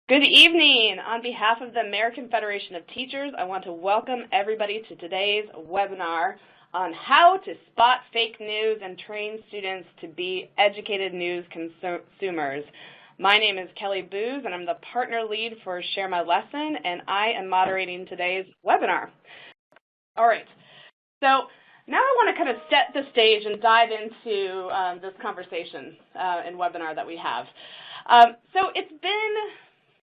Good evening. On behalf of the American Federation of Teachers, I want to welcome everybody to today's webinar on how to spot fake news and train students to be educated news consumers. My name is Kelly Booz, and I'm the partner lead for Share My Lesson, and I am moderating today's webinar. All right, so now I want to kind of set the stage and dive into this conversation and webinar that we have. So it's been,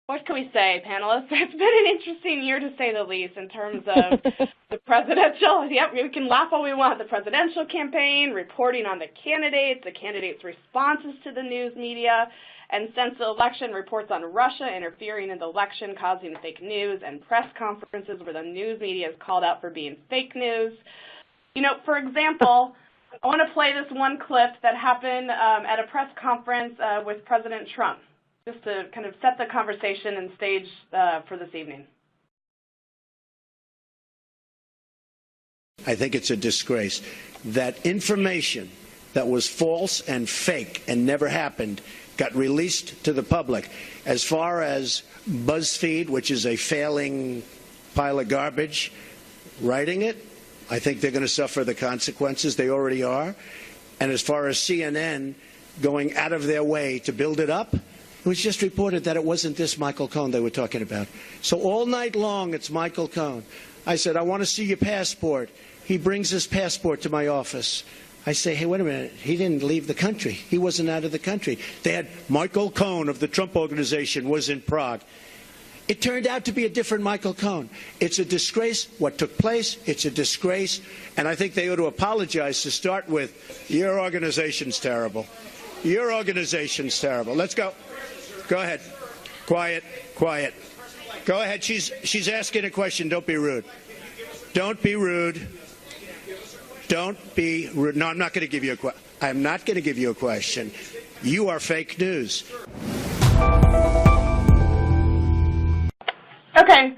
what can we say, panelists? It's been an interesting year, to say the least, in terms of the presidential, we can laugh all we want, the presidential campaign, reporting on the candidates' responses to the news media, and since the election, reports on Russia interfering in the election, causing fake news, and press conferences where the news media is called out for being fake news. You know, for example, I want to play this one clip that happened at a press conference with President Trump, just to kind of set the conversation and stage for this evening. I think it's a disgrace that information that was false and fake and never happened got released to the public. As far as BuzzFeed, which is a failing pile of garbage, writing it, I think they're going to suffer the consequences. They already are. And as far as CNN going out of their way to build it up, it was just reported that it wasn't this Michael Cohen they were talking about. So all night long, it's Michael Cohen. I said, I want to see your passport. He brings his passport to my office. I say, hey, wait a minute. He didn't leave the country. He wasn't out of the country. They had Michael Cohen of the Trump Organization was in Prague. It turned out to be a different Michael Cohen. It's a disgrace what took place. It's a disgrace. And I think they ought to apologize to start with. Your organization's terrible. Your organization's terrible. Let's go. Go ahead. Quiet. Quiet. Go ahead. She's asking a question. Don't be rude. Don't be rude. Don't be rude. No, I'm not going to give you a question. I'm not going to give you a question. You are fake news. Okay.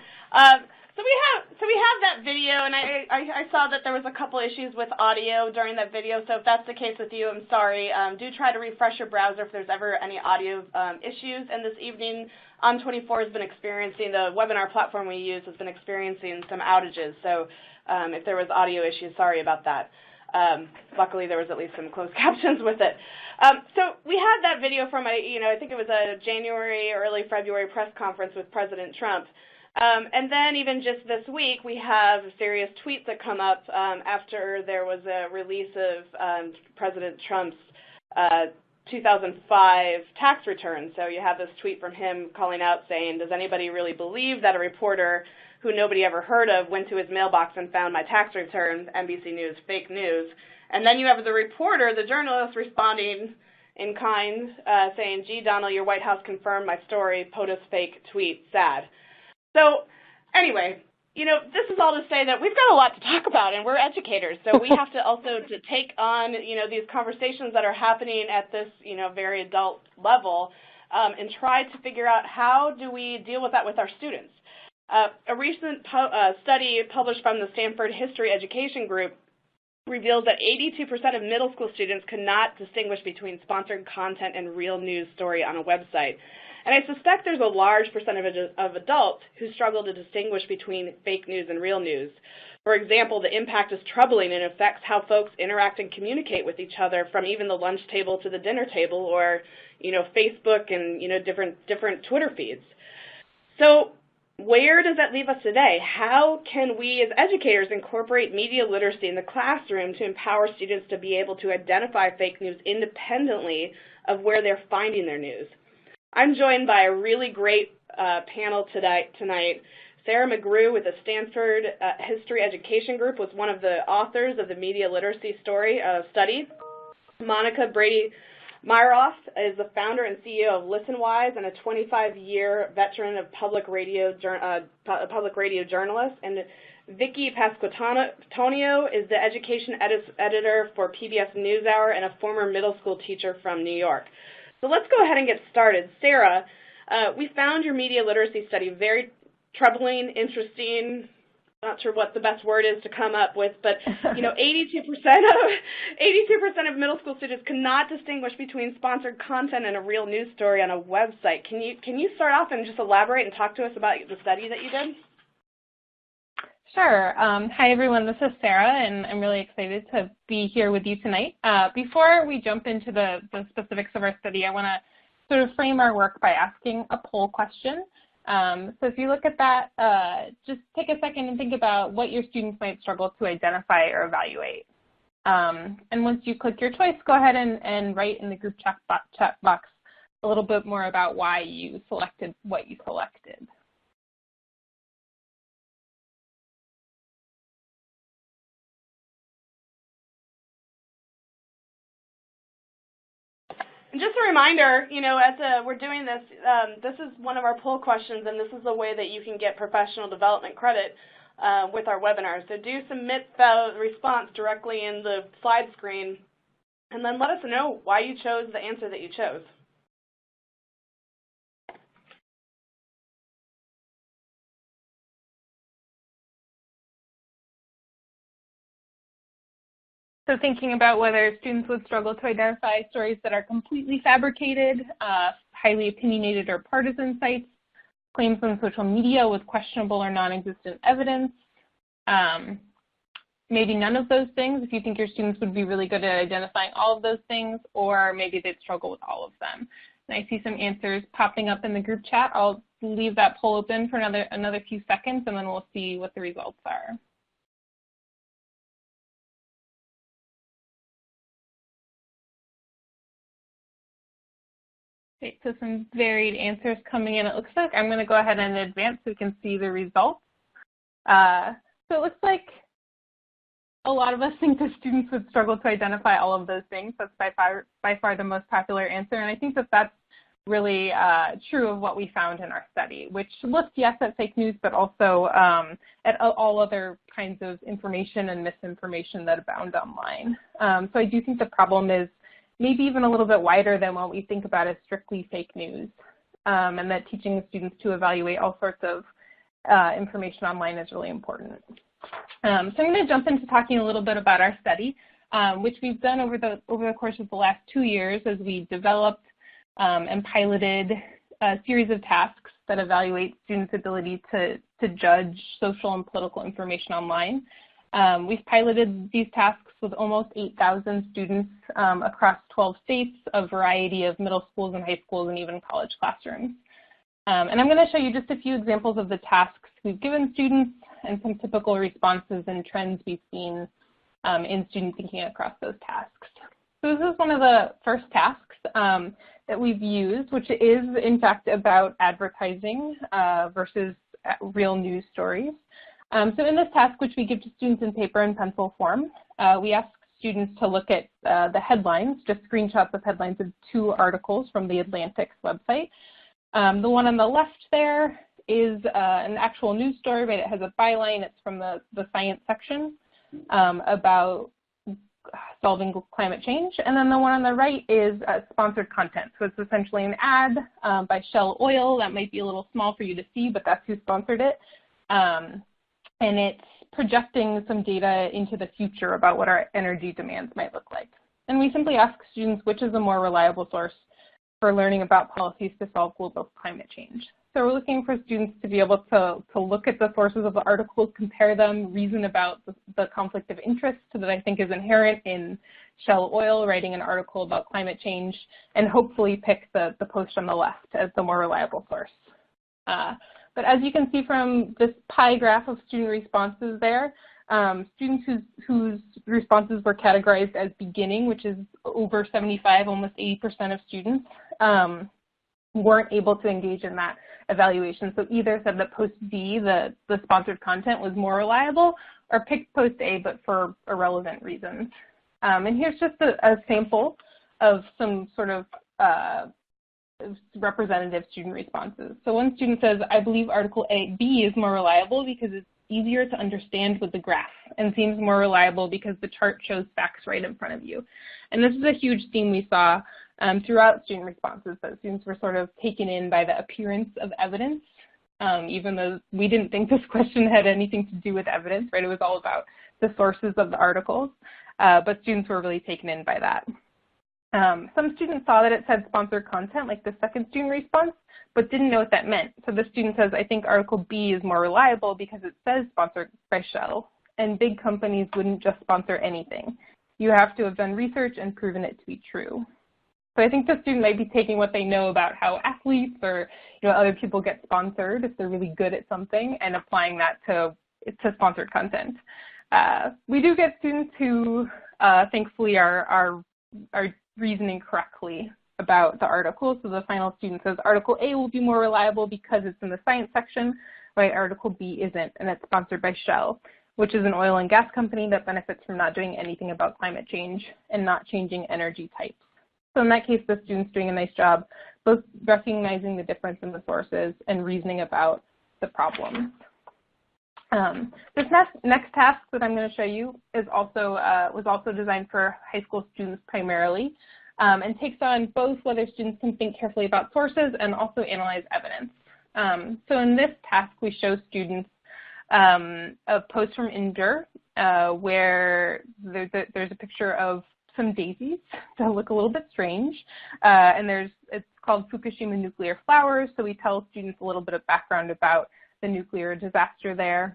So we have that video, and I saw that there was a couple issues with audio during that video. So if that's the case with you, I'm sorry. Do try to refresh your browser if there's ever any audio issues. And this evening, On24 has been experiencing, the webinar platform we use has been experiencing some outages. So if there was audio issues, sorry about that. Luckily, there was at least some closed captions with it. So we had that video from I think it was a January, early February press conference with President Trump. And then even just this week, we have serious tweets that come up after there was a release of President Trump's 2005 tax return. So you have this tweet from him calling out saying, does anybody really believe that a reporter who nobody ever heard of went to his mailbox and found my tax return? NBC News, fake news. And then you have the reporter, the journalist, responding in kind, saying, gee, Donald, your White House confirmed my story, POTUS fake tweet, sad. So anyway, this is all to say that we've got a lot to talk about, and we're educators, so we have to also to take on, these conversations that are happening at this, very adult level, and try to figure out how do we deal with that with our students. A recent study published from the Stanford History Education Group reveals that 82% of middle school students could not distinguish between sponsored content and real news story on a website. And I suspect there's a large percentage of adults who struggle to distinguish between fake news and real news. For example, the impact is troubling and affects how folks interact and communicate with each other, from even the lunch table to the dinner table, or Facebook and different Twitter feeds. So where does that leave us today? How can we as educators incorporate media literacy in the classroom to empower students to be able to identify fake news independently of where they're finding their news? I'm joined by a really great panel tonight. Sarah McGrew with the Stanford History Education Group was one of the authors of the Media Literacy study. Monica Brady-Myroff is the founder and CEO of Listenwise and a 25-year veteran of public radio journalist. And Vicki Pasquantonio is the education editor for PBS NewsHour and a former middle school teacher from New York. So let's go ahead and get started. Sarah, we found your media literacy study very troubling, interesting, not sure what the best word is to come up with, but 82% of middle school students cannot distinguish between sponsored content and a real news story on a website. Can you start off and just elaborate and talk to us about the study that you did? Sure. Hi, everyone. This is Sarah, and I'm really excited to be here with you tonight. Before we jump into the specifics of our study, I want to sort of frame our work by asking a poll question. So if you look at that, just take a second and think about what your students might struggle to identify or evaluate. And once you click your choice, go ahead and write in the group chat box a little bit more about why you selected what you selected. And just a reminder, as we're doing this, this is one of our poll questions, and this is a way that you can get professional development credit with our webinar. So do submit the response directly in the slide screen, and then let us know why you chose the answer that you chose. So thinking about whether students would struggle to identify stories that are completely fabricated, highly opinionated or partisan sites, claims on social media with questionable or non-existent evidence, maybe none of those things if you think your students would be really good at identifying all of those things, or maybe they'd struggle with all of them. And I see some answers popping up in the group chat. I'll leave that poll open for another few seconds, and then we'll see what the results are. Okay, so some varied answers coming in, it looks like. I'm going to go ahead and advance so we can see the results. So it looks like a lot of us think the students would struggle to identify all of those things. That's by far the most popular answer, and I think that that's really true of what we found in our study, which looked, yes, at fake news, but also at all other kinds of information and misinformation that abound online. So I do think the problem is maybe even a little bit wider than what we think about as strictly fake news, and that teaching the students to evaluate all sorts of information online is really important. So I'm going to jump into talking a little bit about our study, which we've done over the course of the last 2 years as we developed and piloted a series of tasks that evaluate students' ability to judge social and political information online. We've piloted these tasks with almost 8,000 students across 12 states, a variety of middle schools and high schools, and even college classrooms. And I'm going to show you just a few examples of the tasks we've given students and some typical responses and trends we've seen in student thinking across those tasks. So this is one of the first tasks that we've used, which is in fact about advertising versus real news stories. So in this task, which we give to students in paper and pencil form, we ask students to look at the headlines, just screenshots of headlines of 2 articles from the Atlantic's website. The one on the left there is an actual news story, but it has a byline. It's from the science section about solving climate change. And then the one on the right is sponsored content. So it's essentially an ad by Shell Oil. That might be a little small for you to see, but that's who sponsored it. And it's projecting some data into the future about what our energy demands might look like. And we simply ask students which is a more reliable source for learning about policies to solve global climate change. So we're looking for students to be able to look at the sources of the articles, compare them, reason about the conflict of interest that I think is inherent in Shell Oil writing an article about climate change, and hopefully pick the post on the left as the more reliable source. But as you can see from this pie graph of student responses there, students whose responses were categorized as beginning, which is over 75, almost 80% of students, weren't able to engage in that evaluation. So either said that post B, the sponsored content, was more reliable, or picked post A, but for irrelevant reasons. And here's just a sample of some sort of representative student responses. So one student says, I believe article B is more reliable because it's easier to understand with the graph, and seems more reliable because the chart shows facts right in front of you. And this is a huge theme we saw throughout student responses, that students were sort of taken in by the appearance of evidence even though we didn't think this question had anything to do with evidence, right? It was all about the sources of the articles, but students were really taken in by that. Some students saw that it said sponsored content, like the second student response, but didn't know what that meant. So the student says, I think article B is more reliable because it says sponsored by Shell, and big companies wouldn't just sponsor anything. You have to have done research and proven it to be true. So I think the student might be taking what they know about how athletes or other people get sponsored if they're really good at something and applying that to sponsored content. We do get students who thankfully are reasoning correctly about the article. So the final student says article A will be more reliable because it's in the science section, right? Article B isn't, and it's sponsored by Shell, which is an oil and gas company that benefits from not doing anything about climate change and not changing energy types. So in that case, the student's doing a nice job both recognizing the difference in the sources and reasoning about the problems. This next task that I'm going to show you is was also designed for high school students primarily, and takes on both whether students can think carefully about sources and also analyze evidence. So in this task, we show students a post from Injure where there's a picture of some daisies that look a little bit strange, and it's called Fukushima nuclear flowers. So we tell students a little bit of background about the nuclear disaster there,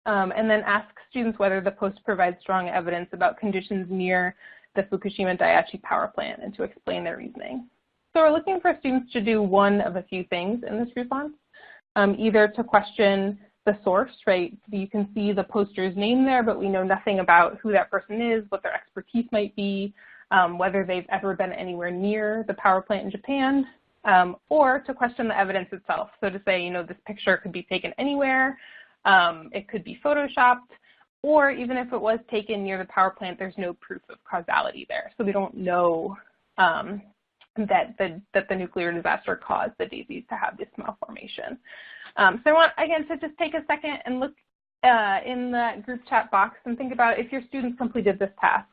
and then ask students whether the post provides strong evidence about conditions near the Fukushima Daiichi power plant and to explain their reasoning. So we're looking for students to do one of a few things in this response, either to question the source, right? You can see the poster's name there, but we know nothing about who that person is, what their expertise might be, whether they've ever been anywhere near the power plant in Japan, or to question the evidence itself. So to say, this picture could be taken anywhere, it could be photoshopped, or even if it was taken near the power plant, there's no proof of causality there. So we don't know that the nuclear disaster caused the daisies to have this malformation. So I want, again, to just take a second and look in the group chat box and think about if your students completed this task,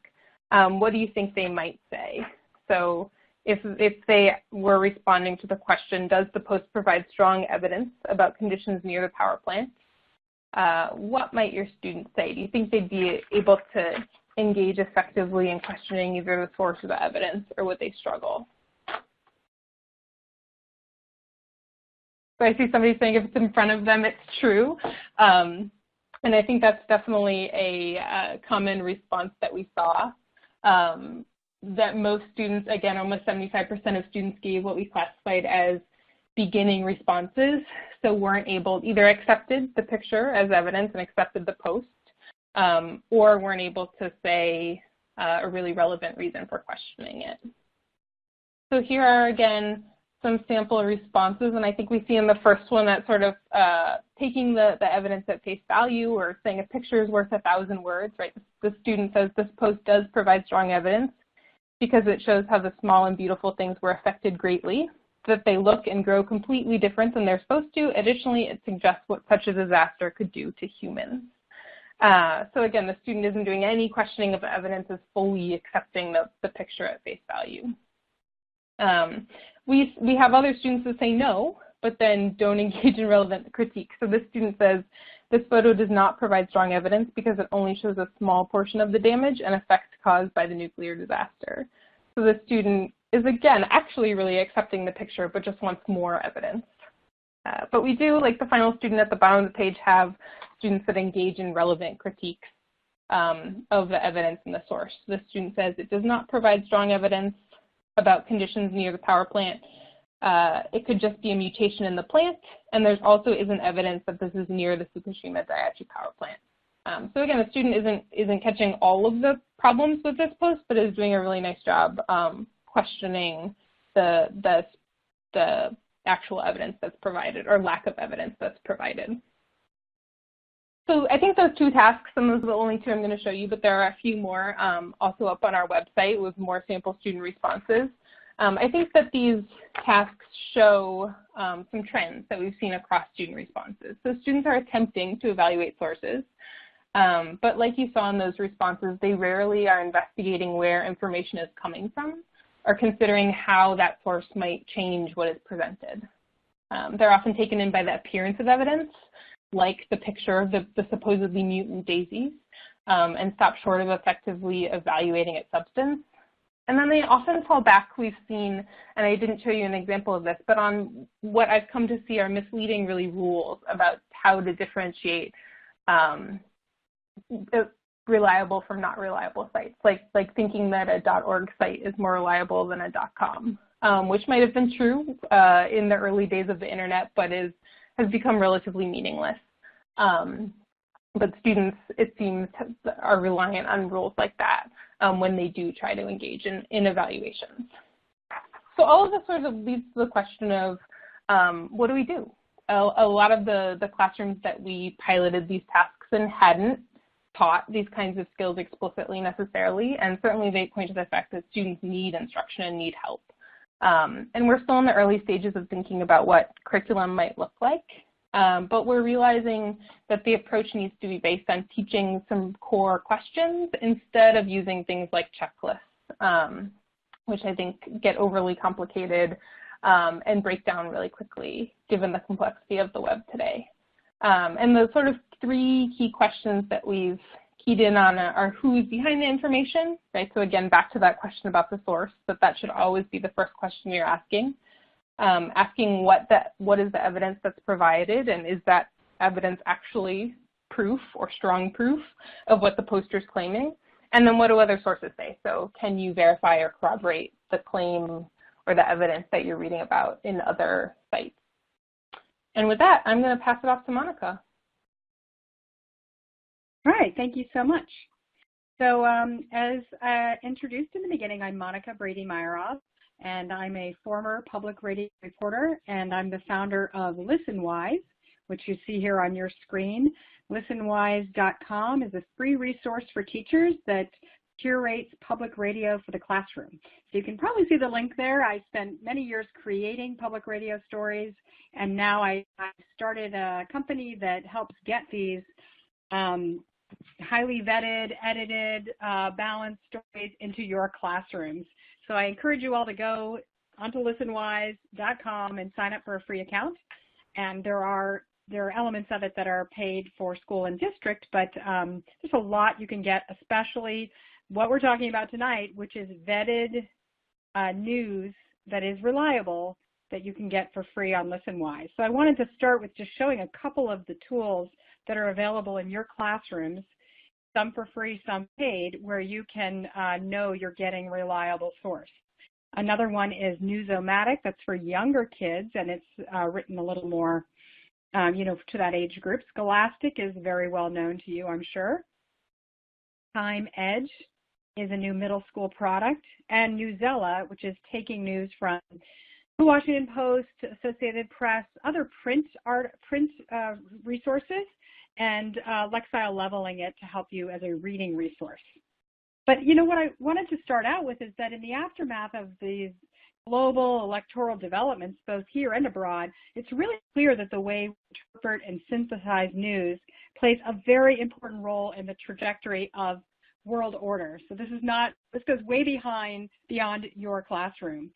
what do you think they might say? So if they were responding to the question, does the post provide strong evidence about conditions near the power plant? What might your students say? Do you think they'd be able to engage effectively in questioning either the source or the evidence, or would they struggle? So I see somebody saying if it's in front of them, it's true. And I think that's definitely a common response that we saw, that most students, again, almost 75% of students gave what we classified as beginning responses, so weren't able, either accepted the picture as evidence and accepted the post, or weren't able to say a really relevant reason for questioning it. So here are, again, some sample responses, and I think we see in the first one that sort of taking the evidence at face value, or saying a picture is worth 1,000 words, right? The student says this post does provide strong evidence because it shows how the small and beautiful things were affected greatly, that they look and grow completely different than they're supposed to. Additionally, it suggests what such a disaster could do to humans. So again, the student isn't doing any questioning of evidence, is fully accepting the picture at face value. We have other students that say no, but then don't engage in relevant critique. So this student says, this photo does not provide strong evidence because it only shows a small portion of the damage and effects caused by the nuclear disaster. So the student is, again, actually really accepting the picture, but just wants more evidence. But we do, like the final student at the bottom of the page, have students that engage in relevant critiques of the evidence in the source. The student says it does not provide strong evidence about conditions near the power plant. It could just be a mutation in the plant, and there's also isn't evidence that this is near the Fukushima Daiichi power plant. So again, the student isn't catching all of the problems with this post, but is doing a really nice job questioning the actual evidence that's provided, or lack of evidence that's provided. So I think those two tasks, and those are the only two I'm going to show you, but there are a few more also up on our website with more sample student responses. I think that these tasks show some trends that we've seen across student responses. So students are attempting to evaluate sources, but like you saw in those responses, they rarely are investigating where information is coming from or considering how that source might change what is presented. They're often taken in by the appearance of evidence, like the picture of the supposedly mutant daisies, and stop short of effectively evaluating its substance. And then they often fall back, we've seen, and I didn't show you an example of this, but on what I've come to see are misleading really rules about how to differentiate reliable from not reliable sites, like thinking that a .org site is more reliable than a .com, which might have been true in the early days of the internet, but has become relatively meaningless. But students, it seems, are reliant on rules like that when they do try to engage in evaluations. So all of this sort of leads to the question of what do we do? A lot of the classrooms that we piloted these tasks in hadn't taught these kinds of skills explicitly necessarily, and certainly they point to the fact that students need instruction and need help. And we're still in the early stages of thinking about what curriculum might look like, but we're realizing that the approach needs to be based on teaching some core questions instead of using things like checklists, which I think get overly complicated and break down really quickly given the complexity of the web today. And the sort of three key questions that we've keyed in on are who's behind the information, right? So again, back to that question about the source, that should always be the first question you're asking. Asking what is the evidence that's provided, and is that evidence actually proof or strong proof of what the poster's claiming? And then what do other sources say? So can you verify or corroborate the claim or the evidence that you're reading about in other sites? And with that, I'm going to pass it off to Monica. All right, thank you so much. So as introduced in the beginning, I'm Monica Brady-Meyerov, and I'm a former public radio reporter, and I'm the founder of Listenwise, which you see here on your screen. Listenwise.com is a free resource for teachers that curates public radio for the classroom. So you can probably see the link there. I spent many years creating public radio stories, and now I started a company that helps get these highly vetted, edited, balanced stories into your classrooms. So I encourage you all to go onto listenwise.com and sign up for a free account. And there are elements of it that are paid for school and district, but there's a lot you can get, especially what we're talking about tonight, which is vetted news that is reliable that you can get for free on Listenwise. So I wanted to start with just showing a couple of the tools that are available in your classrooms, some for free, some paid, where you can know you're getting a reliable source. Another one is Newsomatic. That's for younger kids, and it's written a little more, to that age group. Scholastic is very well known to you, I'm sure. Time Edge is a new middle school product, and Newsella, which is taking news from the Washington Post, Associated Press, other print resources, and Lexile leveling it to help you as a reading resource. But what I wanted to start out with is that in the aftermath of these global electoral developments, both here and abroad, it's really clear that the way we interpret and synthesize news plays a very important role in the trajectory of world order. So this goes way beyond your classroom.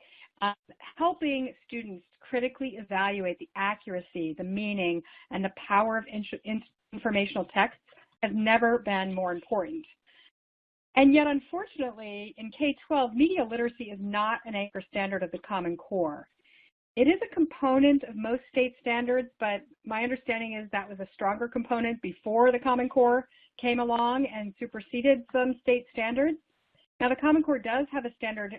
Helping students critically evaluate the accuracy, the meaning, and the power of informational texts has never been more important. And yet, unfortunately, in K-12, media literacy is not an anchor standard of the Common Core. It is a component of most state standards, but my understanding is that was a stronger component before the Common Core came along and superseded some state standards. Now, the Common Core does have standards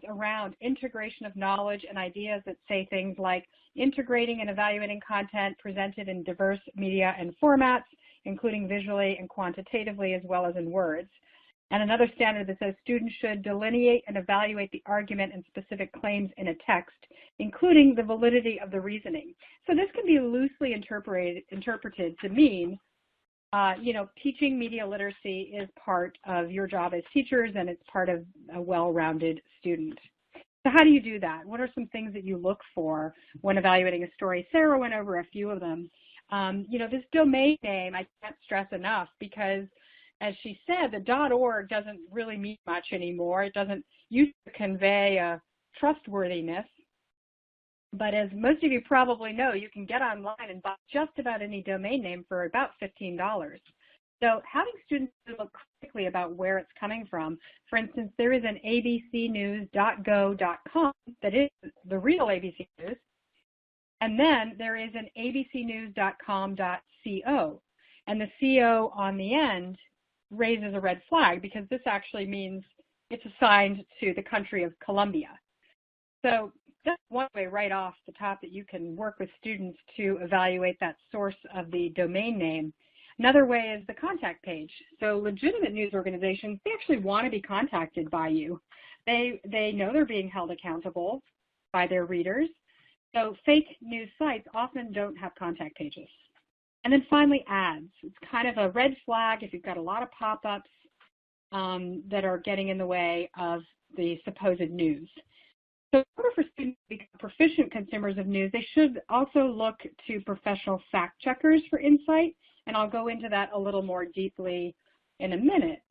around integration of knowledge and ideas that say things like integrating and evaluating content presented in diverse media and formats, including visually and quantitatively as well as in words. And another standard that says students should delineate and evaluate the argument and specific claims in a text, including the validity of the reasoning. So this can be loosely interpreted to mean teaching media literacy is part of your job as teachers, and it's part of a well-rounded student. So how do you do that? What are some things that you look for when evaluating a story? Sarah went over a few of them. This domain name, I can't stress enough, because as she said, the .org doesn't really mean much anymore. It doesn't used to convey a trustworthiness. But as most of you probably know, you can get online and buy just about any domain name for about $15. So having students look critically about where it's coming from, for instance, there is an abcnews.go.com that is the real ABC News, and then there is an abcnews.com.co, and the CO on the end raises a red flag because this actually means it's assigned to the country of Colombia. So that's one way right off the top that you can work with students to evaluate that source of the domain name. Another way is the contact page. So legitimate news organizations, they actually want to be contacted by you. They know they're being held accountable by their readers. So fake news sites often don't have contact pages. And then finally, ads. It's kind of a red flag if you've got a lot of pop-ups that are getting in the way of the supposed news. So in order for students to become proficient consumers of news, they should also look to professional fact checkers for insight, and I'll go into that a little more deeply in a minute.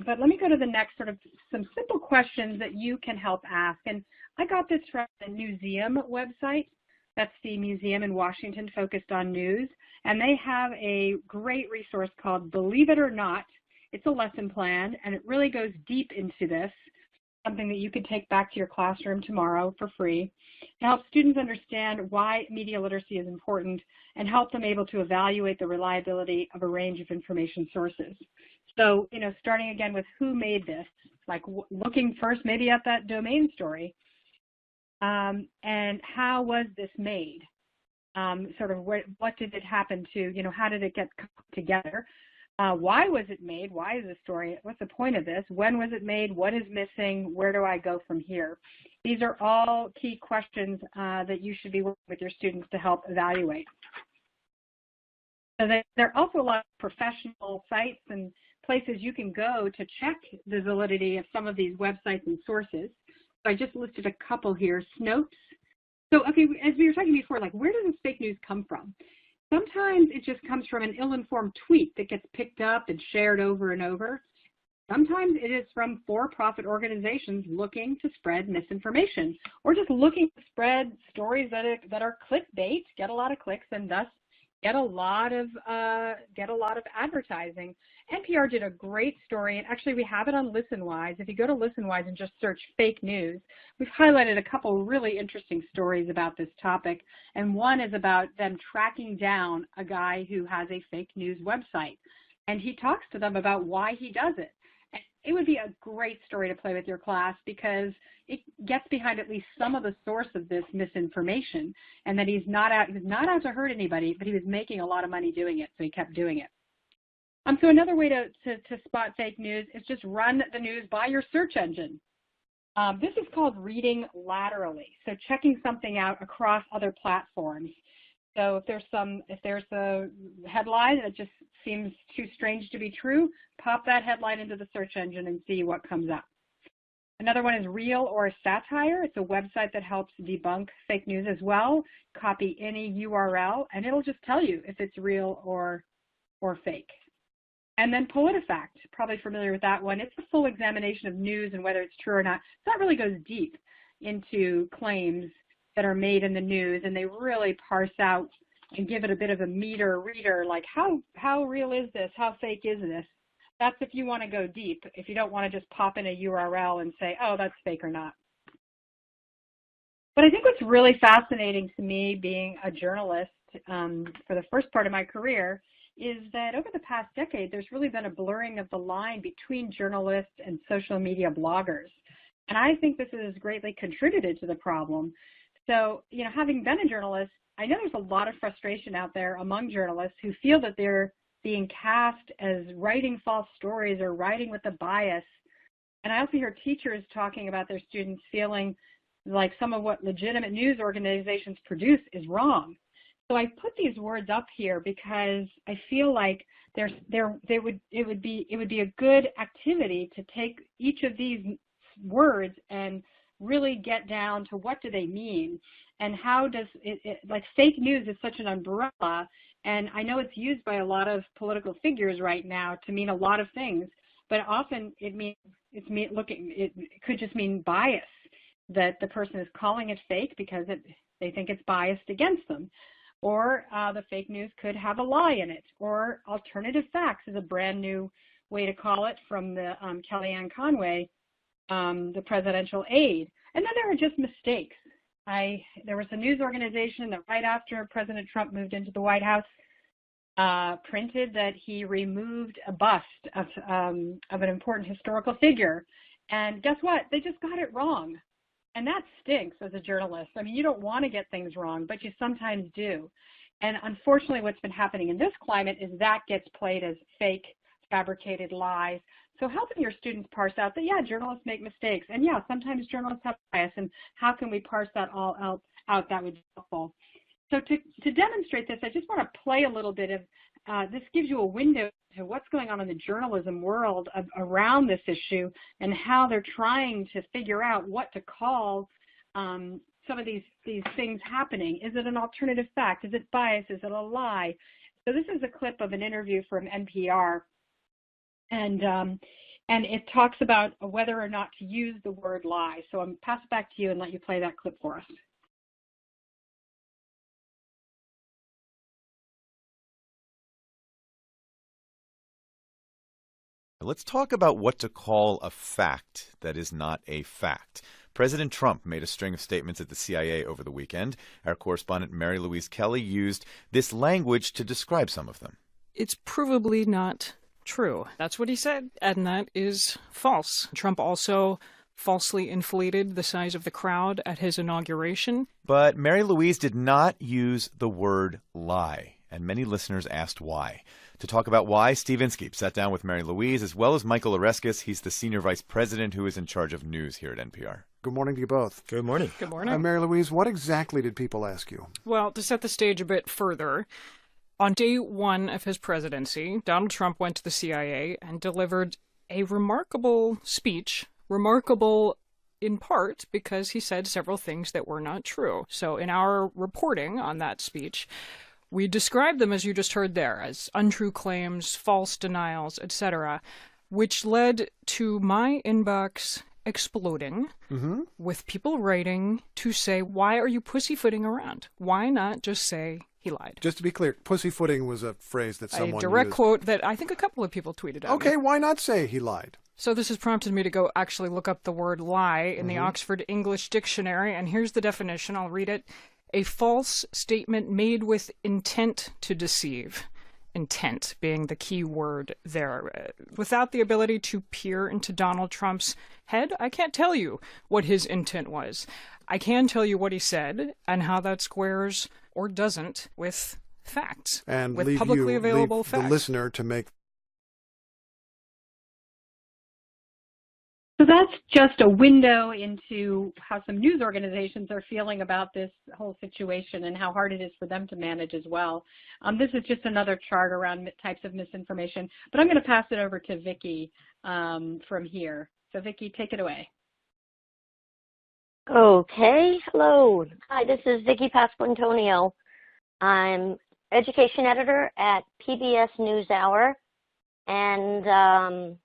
But let me go to the next sort of some simple questions that you can help ask. And I got this from the museum website. That's the museum in Washington focused on news. And they have a great resource called Believe It or Not. It's a lesson plan, and it really goes deep into this, something that you could take back to your classroom tomorrow for free to help students understand why media literacy is important and help them able to evaluate the reliability of a range of information sources. So, starting again with who made this, like looking first maybe at that domain story, and how was this made? Sort of what did it happen to, how did it get together? Why was it made? Why is the story? What's the point of this? When was it made? What is missing? Where do I go from here? These are all key questions that you should be working with your students to help evaluate. So there are also a lot of professional sites and places you can go to check the validity of some of these websites and sources. So I just listed a couple here. Snopes. So, okay, as we were talking before, like where does this fake news come from? Sometimes it just comes from an ill-informed tweet that gets picked up and shared over and over. Sometimes it is from for-profit organizations looking to spread misinformation or just looking to spread stories that are clickbait, get a lot of clicks, and thus get a lot of advertising. NPR did a great story, and actually we have it on Listenwise. If you go to Listenwise and just search fake news, we've highlighted a couple really interesting stories about this topic, and one is about them tracking down a guy who has a fake news website, and he talks to them about why he does it. And it would be a great story to play with your class because it gets behind at least some of the source of this misinformation, and that he's not out to hurt anybody, but he was making a lot of money doing it, so he kept doing it. So another way to spot fake news is just run the news by your search engine. This is called reading laterally, so checking something out across other platforms. So if there's a headline that just seems too strange to be true, pop that headline into the search engine and see what comes up. Another one is Real or Satire. It's a website that helps debunk fake news as well. Copy any URL, and it'll just tell you if it's real or fake. And then PolitiFact, probably familiar with that one. It's a full examination of news and whether it's true or not. So that really goes deep into claims that are made in the news, and they really parse out and give it a bit of a meter reader, like how real is this? How fake is this? That's if you want to go deep, if you don't want to just pop in a URL and say, oh, that's fake or not. But I think what's really fascinating to me being a journalist for the first part of my career is that over the past decade, there's really been a blurring of the line between journalists and social media bloggers. And I think this has greatly contributed to the problem. So, having been a journalist, I know there's a lot of frustration out there among journalists who feel that they're being cast as writing false stories or writing with a bias. And I also hear teachers talking about their students feeling like some of what legitimate news organizations produce is wrong. So I put these words up here because I feel like it would be a good activity to take each of these words and really get down to what do they mean and how does it like fake news is such an umbrella, and I know it's used by a lot of political figures right now to mean a lot of things, but often it could just mean bias. that the person is calling it fake because they think it's biased against them. Or the fake news could have a lie in it. Or alternative facts is a brand new way to call it from the Kellyanne Conway, the presidential aide. And then there are just mistakes. There was a news organization that right after President Trump moved into the White House printed that he removed a bust of an important historical figure. And guess what? They just got it wrong. And that stinks as a journalist. I mean, you don't want to get things wrong, but you sometimes do. And unfortunately, what's been happening in this climate is that gets played as fake, fabricated lies. So helping your students parse out that, yeah, journalists make mistakes. And yeah, sometimes journalists have bias. And how can we parse that all out? That would be helpful. So to demonstrate this, I just want to play a little bit of, this gives you a window to what's going on in the journalism world around this issue and how they're trying to figure out what to call some of these things happening. Is it an alternative fact? Is it bias? Is it a lie? So this is a clip of an interview from NPR, and it talks about whether or not to use the word lie. So I'm pass it back to you and let you play that clip for us. Let's talk about what to call a fact that is not a fact. President Trump made a string of statements at the CIA over the weekend. Our correspondent Mary Louise Kelly used this language to describe some of them. It's provably not true. That's what he said, and that is false. Trump also falsely inflated the size of the crowd at his inauguration. But Mary Louise did not use the word lie, and many listeners asked why. To talk about why, Steve Inskeep sat down with Mary Louise as well as Michael Oreskes. He's the senior vice president who is in charge of news here at NPR. Good morning to you both. Good morning. Good morning. Mary Louise, what exactly did people ask you? Well, to set the stage a bit further, on day one of his presidency, Donald Trump went to the CIA and delivered a remarkable speech, remarkable in part because he said several things that were not true. So in our reporting on that speech, we described them, as you just heard there, as untrue claims, false denials, etc., which led to my inbox exploding with people writing to say, why are you pussyfooting around? Why not just say he lied? Just to be clear, pussyfooting was a phrase that someone A direct used. quote that I think a couple of people tweeted at Okay, me. why not say he lied? So this has prompted me to go actually look up the word lie in the Oxford English Dictionary, and here's the definition. I'll read it. A false statement made with intent to deceive. Intent being the key word there. Without the ability to peer into Donald Trump's head, I can't tell you what his intent was. I can tell you what he said and how that squares or doesn't with facts, And with leave publicly available leave facts. the listener to make. So that's just a window into how some news organizations are feeling about this whole situation and how hard it is for them to manage as well. This is just another chart around types of misinformation, but I'm going to pass it over to Vicki from here. So Vicki, take it away. Okay, hello. Hi, this is Vicki Pasquantonio. I'm education editor at PBS NewsHour and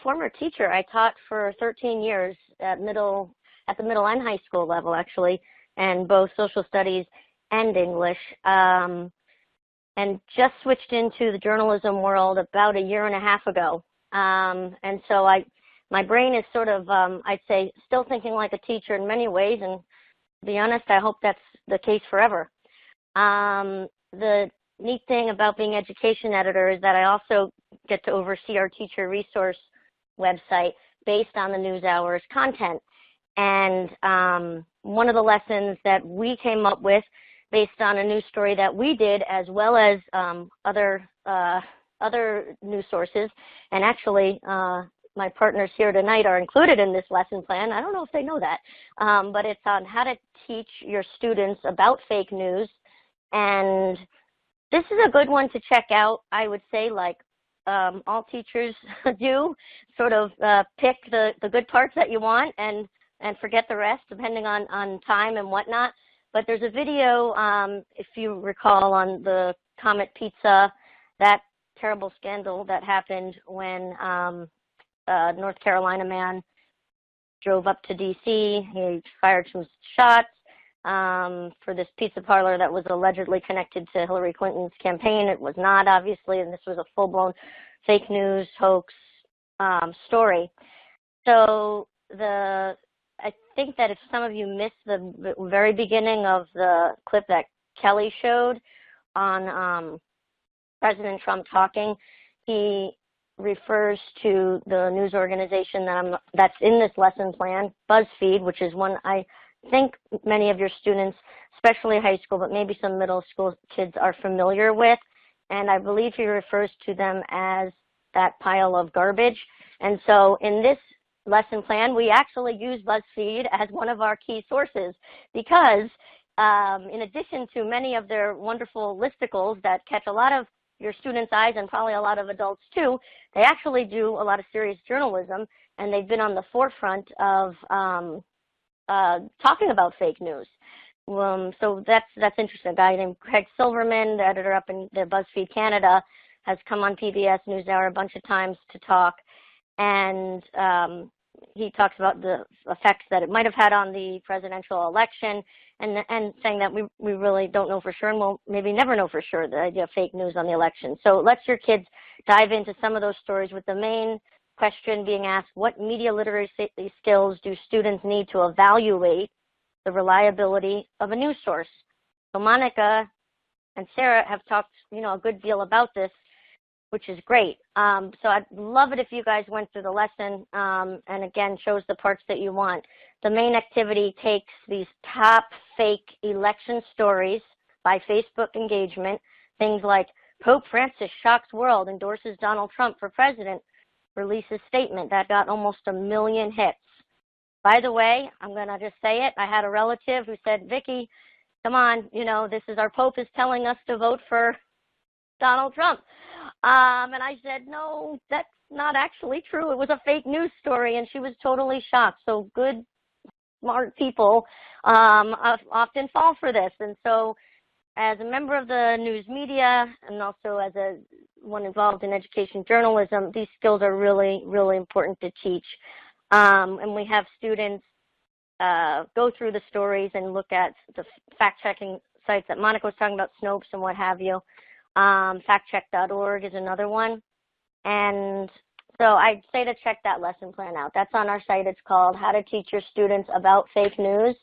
former teacher. I taught for 13 years at the middle and high school level, actually, and both social studies and English, and just switched into the journalism world about a year and a half ago. And so my brain is sort of, I'd say, still thinking like a teacher in many ways, and to be honest, I hope that's the case forever. The neat thing about being education editor is that I also get to oversee our teacher resource website based on the NewsHour's content. And one of the lessons that we came up with based on a news story that we did, as well as other news sources, and actually my partners here tonight are included in this lesson plan. I don't know if they know that, but it's on how to teach your students about fake news. And this is a good one to check out, I would say, like all teachers do, sort of pick the good parts that you want and forget the rest depending on time and whatnot. But there's a video, if you recall, on the Comet Pizza, that terrible scandal that happened when North Carolina man drove up to D.C. He fired some shots for this pizza parlor that was allegedly connected to Hillary Clinton's campaign. It was not, obviously, and this was a full-blown fake news hoax story. So I think that if some of you missed the very beginning of the clip that Kelly showed on President Trump talking, he refers to the news organization that's in this lesson plan, BuzzFeed, which is one I think many of your students, especially high school, but maybe some middle school kids are familiar with. And I believe he refers to them as that pile of garbage. And so in this lesson plan, we actually use BuzzFeed as one of our key sources because in addition to many of their wonderful listicles that catch a lot of your students' eyes and probably a lot of adults too, they actually do a lot of serious journalism, and they've been on the forefront of talking about fake news. So that's interesting. A guy named Craig Silverman, the editor up in the BuzzFeed Canada, has come on PBS NewsHour a bunch of times to talk, and he talks about the effects that it might have had on the presidential election, and saying that we really don't know for sure, and we'll maybe never know for sure, the idea of fake news on the election. So it lets your kids dive into some of those stories, with the main question being asked, what media literacy skills do students need to evaluate the reliability of a news source? So Monica and Sarah have talked, a good deal about this, which is great. So I'd love it if you guys went through the lesson and again chose the parts that you want. The main activity takes these top fake election stories by Facebook engagement, things like Pope Francis shocks world, endorses Donald Trump for president, releases statement. That got almost 1 million hits. By the way, I'm going to just say it. I had a relative who said, Vicki, come on, this is our Pope is telling us to vote for Donald Trump. And I said, no, that's not actually true. It was a fake news story, and she was totally shocked. So good, smart people often fall for this. And so as a member of the news media and also as one involved in education journalism, these skills are really, really important to teach. And we have students go through the stories and look at the fact-checking sites that Monica was talking about, Snopes and what have you. Factcheck.org is another one. And so I'd say to check that lesson plan out. That's on our site. It's called How to Teach Your Students About Fake News.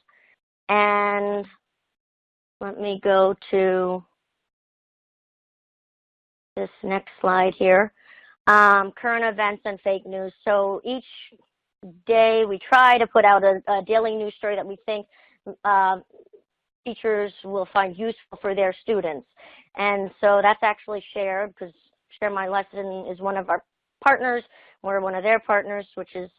And let me go to this next slide here. Current events and fake news. So each day we try to put out a daily news story that we think teachers will find useful for their students. And so that's actually shared, because Share My Lesson is one of our partners. We're one of their partners, which is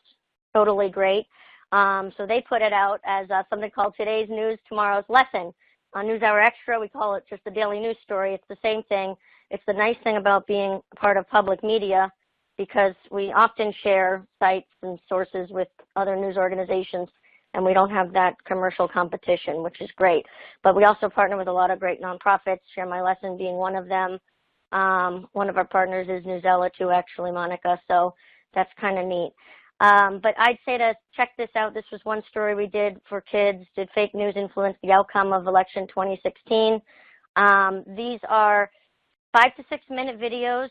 totally great. So they put it out as something called Today's News, Tomorrow's Lesson. On NewsHour Extra, we call it just a daily news story. It's the same thing. It's the nice thing about being part of public media, because we often share sites and sources with other news organizations, and we don't have that commercial competition, which is great. But we also partner with a lot of great nonprofits, Share My Lesson being one of them. One of our partners is Newsella too, actually, Monica, so that's kind of neat. But I'd say to check this out. This was one story we did for kids. Did fake news influence the outcome of election 2016? These are 5 to 6 minute videos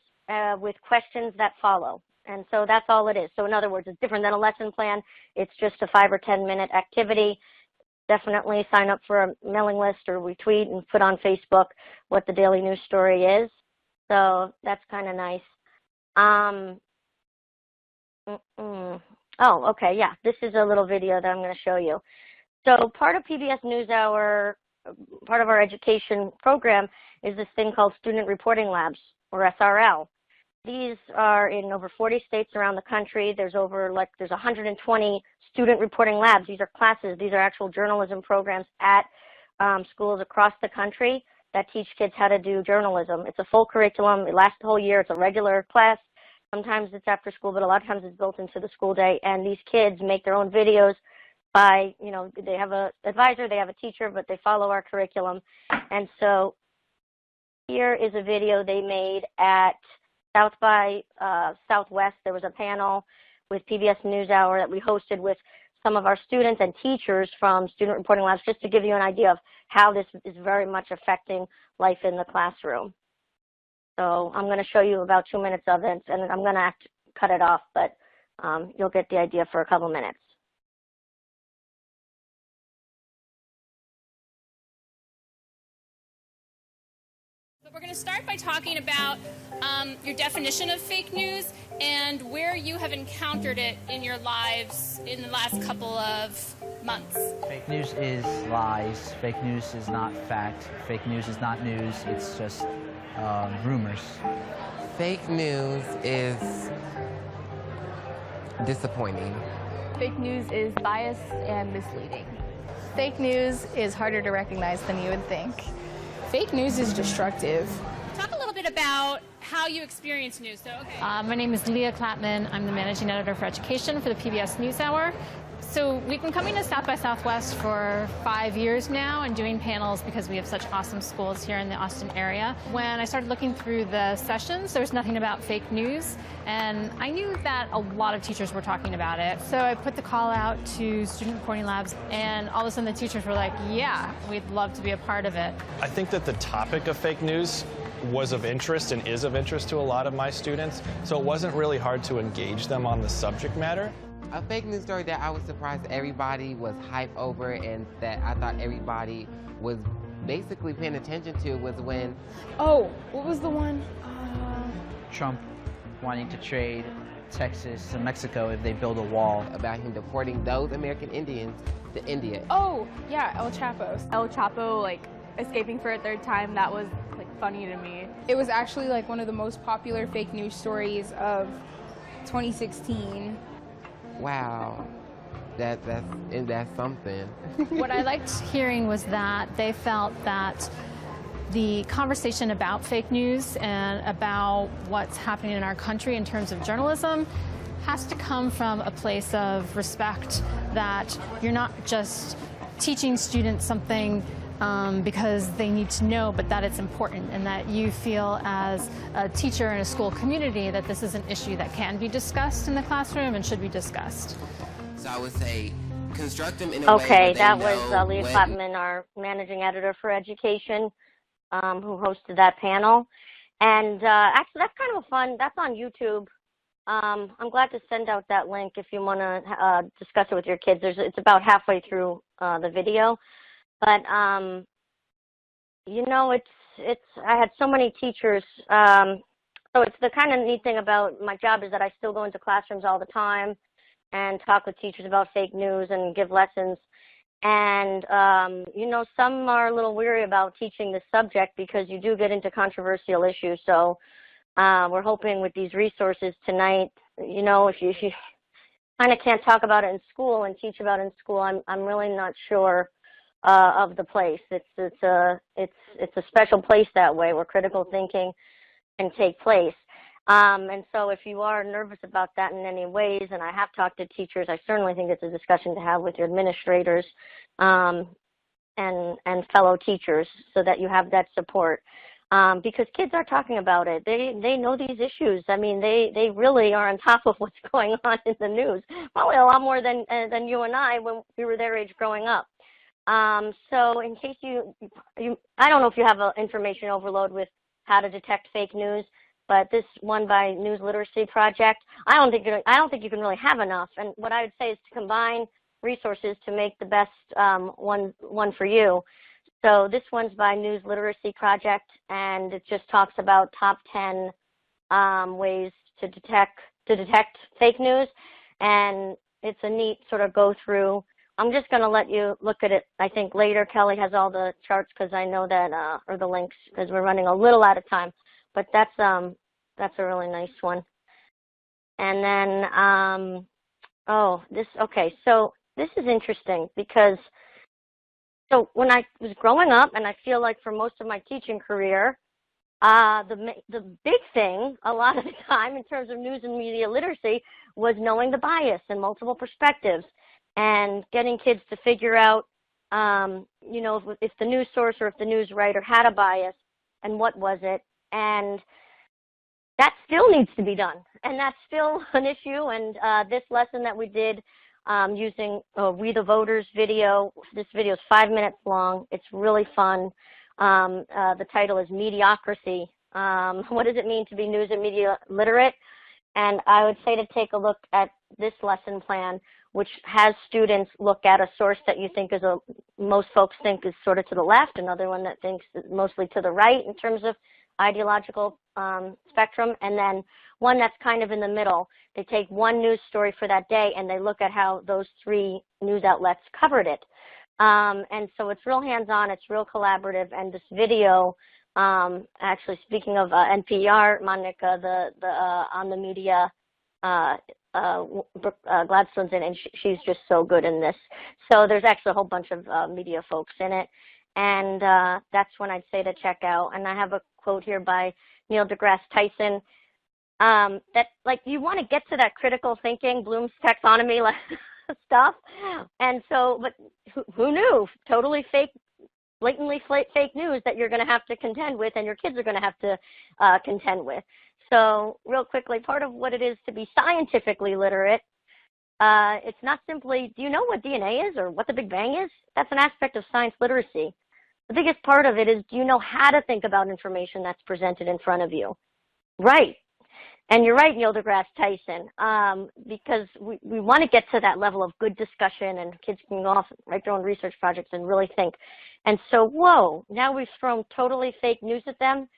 with questions that follow. And so that's all it is. So in other words, it's different than a lesson plan. It's just a 5 or 10 minute activity. Definitely sign up for a mailing list or retweet and put on Facebook what the daily news story is. So that's kind of nice. Oh, okay, yeah. This is a little video that I'm going to show you. So part of PBS NewsHour, part of our education program is this thing called Student Reporting Labs, or SRL. These are in over 40 states around the country. There's 120 student reporting labs. These are classes. These are actual journalism programs at schools across the country that teach kids how to do journalism. It's a full curriculum. It lasts the whole year. It's a regular class. Sometimes it's after school, but a lot of times it's built into the school day. And these kids make their own videos by, they have an advisor, they have a teacher, but they follow our curriculum. And so here is a video they made at South by Southwest. There was a panel with PBS NewsHour that we hosted with some of our students and teachers from Student Reporting Labs, just to give you an idea of how this is very much affecting life in the classroom. So I'm going to show you about 2 minutes of it, and I'm going to have to cut it off, but you'll get the idea for a couple minutes. We're going to start by talking about your definition of fake news and where you have encountered it in your lives in the last couple of months. Fake news is lies. Fake news is not fact. Fake news is not news. It's just rumors. Fake news is disappointing. Fake news is biased and misleading. Fake news is harder to recognize than you would think. Fake news is destructive. Talk a little bit about how you experience news. So, okay. My name is Leah Klapman. I'm the managing editor for education for the PBS NewsHour. So we've been coming to South by Southwest for 5 years now and doing panels because we have such awesome schools here in the Austin area. When I started looking through the sessions, there was nothing about fake news, and I knew that a lot of teachers were talking about it. So I put the call out to Student Reporting Labs, and all of a sudden the teachers were like, yeah, we'd love to be a part of it. I think that the topic of fake news was of interest and is of interest to a lot of my students, so it wasn't really hard to engage them on the subject matter. A fake news story that I was surprised everybody was hyped over and that I thought everybody was basically paying attention to was when... Oh, what was the one? Trump wanting to trade Texas and Mexico if they build a wall. About him deporting those American Indians to India. Oh, yeah, El Chapo. El Chapo, like, escaping for a third time, that was, like, funny to me. It was actually, like, one of the most popular fake news stories of 2016. Wow, that's something. What I liked hearing was that they felt that the conversation about fake news and about what's happening in our country in terms of journalism has to come from a place of respect, that you're not just teaching students something because they need to know, but that it's important, and that you feel as a teacher in a school community that this is an issue that can be discussed in the classroom and should be discussed. So I would say construct them in a way Okay, where that they was know Leah when... Klapman, our managing editor for education, who hosted that panel. And actually, that's kind of a fun, that's on YouTube. I'm glad to send out that link if you want to discuss it with your kids. It's about halfway through the video. But, you know, I had so many teachers, so it's the kind of neat thing about my job is that I still go into classrooms all the time and talk with teachers about fake news and give lessons. And, you know, some are a little weary about teaching this subject because you do get into controversial issues. So we're hoping with these resources tonight, you know, if you kind of can't talk about it in school and teach about it in school, I'm really not sure of the place. It's a special place that way where critical thinking can take place. And so if you are nervous about that in any ways, and I have talked to teachers, I certainly think it's a discussion to have with your administrators and fellow teachers so that you have that support. Because kids are talking about it. They know these issues. I mean, they really are on top of what's going on in the news. Probably a lot more than you and I when we were their age growing up. So in case I don't know if you have an information overload with how to detect fake news, but this one by News Literacy Project, I don't think you can really have enough. And what I would say is to combine resources to make the best one for you. So this one's by News Literacy Project, and it just talks about top 10 ways to detect fake news, and it's a neat sort of go through. I'm just going to let you look at it, I think, later. Kelly has all the charts because I know that, or the links, because we're running a little out of time. But that's a really nice one. And then, so this is interesting because, so when I was growing up, and I feel like for most of my teaching career, the big thing a lot of the time in terms of news and media literacy was knowing the bias and multiple perspectives, and getting kids to figure out, you know, if the news source or if the news writer had a bias and what was it. And that still needs to be done. And that's still an issue. And this lesson that we did using We the Voters video. This video is 5 minutes long. It's really fun. The title is Mediocrity. What does it mean to be news and media literate? And I would say to take a look at this lesson plan, which has students look at a source that you think is most folks think is sort of to the left, another one that thinks is mostly to the right in terms of ideological spectrum, and then one that's kind of in the middle. They take one news story for that day and they look at how those 3 news outlets covered it. And so it's real hands-on, it's real collaborative, and this video, actually speaking of NPR, Monica, on the media, Gladstone's in, and she's just so good in this. So there's actually a whole bunch of media folks in it, and that's one I'd say to check out. And I have a quote here by Neil deGrasse Tyson, that, like, you want to get to that critical thinking, Bloom's taxonomy stuff, and so, but who knew? Totally fake, blatantly fake news that you're going to have to contend with, and your kids are going to have to contend with. So real quickly, part of what it is to be scientifically literate, it's not simply, do you know what DNA is or what the Big Bang is? That's an aspect of science literacy. The biggest part of it is, do you know how to think about information that's presented in front of you? Right. And you're right, Neil deGrasse Tyson, because we want to get to that level of good discussion, and kids can go off and write their own research projects and really think. And so, whoa, now we've thrown totally fake news at them.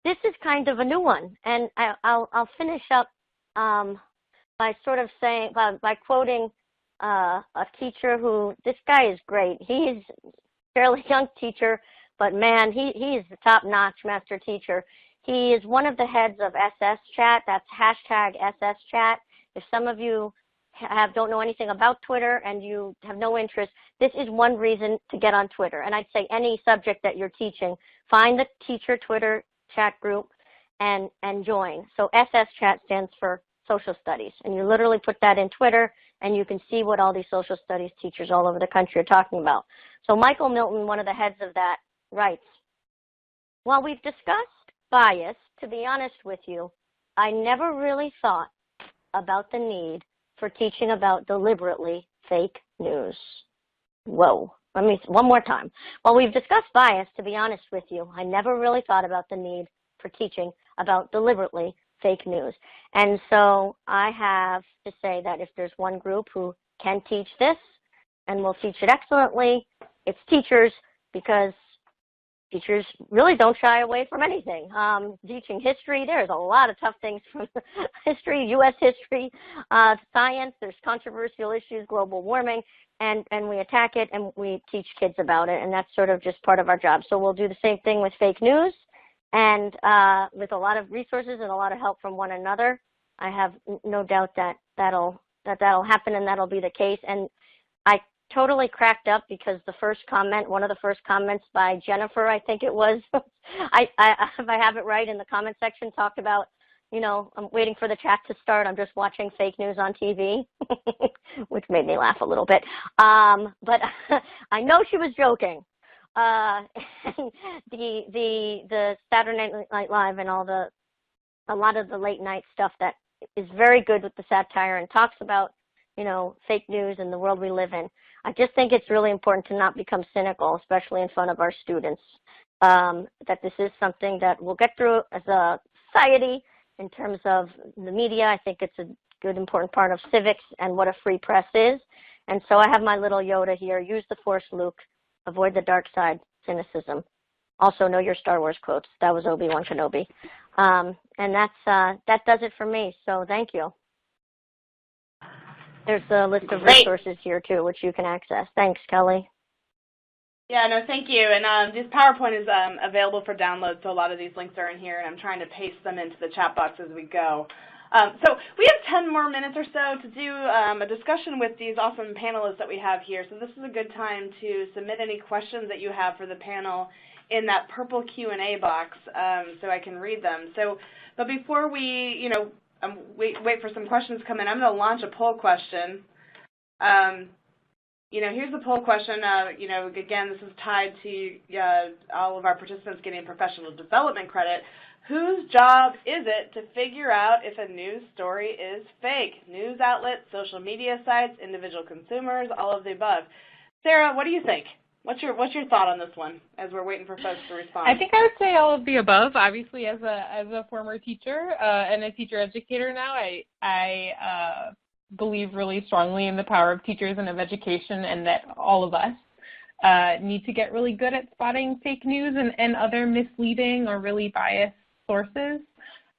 This is kind of a new one. And I'll finish up by sort of saying, by quoting a teacher who, this guy is great. He's a fairly young teacher, but man, he is the top-notch master teacher. He is one of the heads of SS Chat. That's hashtag SS Chat. If some of you don't know anything about Twitter and you have no interest, this is one reason to get on Twitter. And I'd say any subject that you're teaching, find the teacher Twitter chat group and join. So SS Chat stands for social studies. And you literally put that in Twitter and you can see what all these social studies teachers all over the country are talking about. So Michael Milton, one of the heads of that, writes, while we've discussed bias, to be honest with you, I never really thought about the need for teaching about deliberately fake news. Whoa. Let me, one more time. While we've discussed bias, to be honest with you, I never really thought about the need for teaching about deliberately fake news. And so I have to say that if there's one group who can teach this and will teach it excellently, it's teachers, because teachers really don't shy away from anything. Teaching history, there's a lot of tough things from history, U.S. history, science, there's controversial issues, global warming, and we attack it and we teach kids about it, and that's sort of just part of our job. So we'll do the same thing with fake news, and with a lot of resources and a lot of help from one another. I have no doubt that that'll happen and that'll be the case. And I totally cracked up because the first comment, one of the first comments by Jennifer, I think it was, if I have it right in the comment section, talked about, you know, I'm waiting for the chat to start. I'm just watching fake news on TV, which made me laugh a little bit. But I know she was joking. The Saturday Night Live and a lot of the late night stuff that is very good with the satire and talks about, you know, fake news and the world we live in. I just think it's really important to not become cynical, especially in front of our students, that this is something that we'll get through as a society. In terms of the media, I think it's a good, important part of civics and what a free press is. And so I have my little Yoda here. Use the Force, Luke. Avoid the dark side, cynicism. Also know your Star Wars quotes. That was Obi-Wan Kenobi. And that does it for me. So thank you. There's a list of resources here, too, which you can access. Thanks, Kelly. Yeah, no, thank you. And this PowerPoint is available for download, so a lot of these links are in here, and I'm trying to paste them into the chat box as we go. So we have 10 more minutes or so to do a discussion with these awesome panelists that we have here. So this is a good time to submit any questions that you have for the panel in that purple Q&A box, so I can read them. So, but before we, you know, wait for some questions to come in, I'm going to launch a poll question. You know, here's the poll question. You know, again, this is tied to all of our participants getting professional development credit. Whose job is it to figure out if a news story is fake? News outlets, social media sites, individual consumers, all of the above. Sarah, what do you think? What's your thought on this one as we're waiting for folks to respond? I think I would say all of the above. Obviously, as a former teacher and a teacher educator now, I believe really strongly in the power of teachers and of education, and that all of us need to get really good at spotting fake news and other misleading or really biased sources.